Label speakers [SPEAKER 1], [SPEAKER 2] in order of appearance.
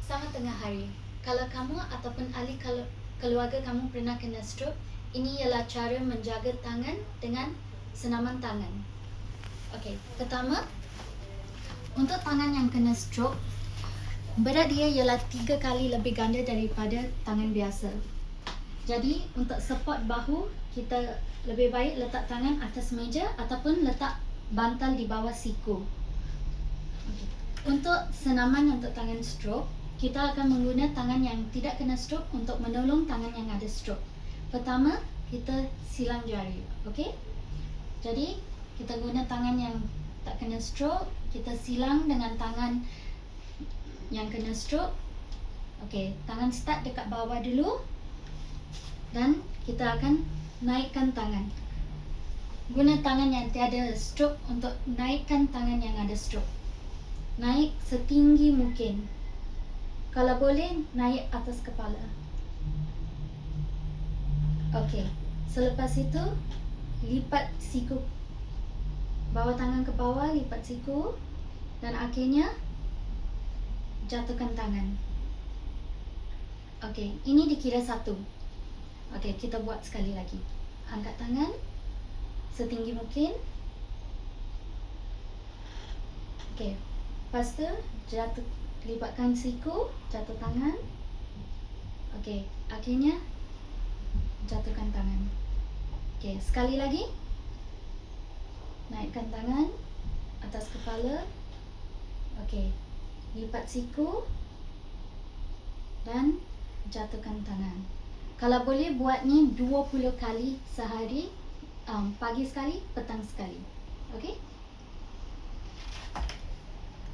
[SPEAKER 1] Selamat tengah hari. Kalau kamu ataupun ahli keluarga kamu pernah kena stroke, ini ialah cara menjaga tangan dengan senaman tangan. Okey, pertama, untuk tangan yang kena stroke, berat dia ialah 3 kali lebih ganda daripada tangan biasa. Jadi, untuk support bahu, kita lebih baik letak tangan atas meja ataupun letak bantal di bawah siku. Untuk senaman untuk tangan stroke, kita akan menggunakan tangan yang tidak kena stroke untuk menolong tangan yang ada stroke. Pertama, kita silang jari, okey? Jadi, kita guna tangan yang tak kena stroke, kita silang dengan tangan yang kena stroke. Okey, tangan start dekat bawah dulu dan kita akan naikkan tangan. Guna tangan yang tiada stroke untuk naikkan tangan yang ada stroke. Naik setinggi mungkin. Kalau boleh, naik atas kepala. Okey, selepas itu lipat siku. Bawa tangan ke bawah, lipat siku. Dan akhirnya jatuhkan tangan. Okey, ini dikira 1. Okey, kita buat sekali lagi. Angkat tangan setinggi mungkin. Okey, lepas tu jatuh, libatkan siku, jatuh tangan. Okey, akhirnya jatuhkan tangan. Okey, sekali lagi. Naikkan tangan atas kepala. Okey, lipat siku dan jatuhkan tangan. Kalau boleh buat ni 20 kali sehari, pagi sekali, petang sekali. Okey?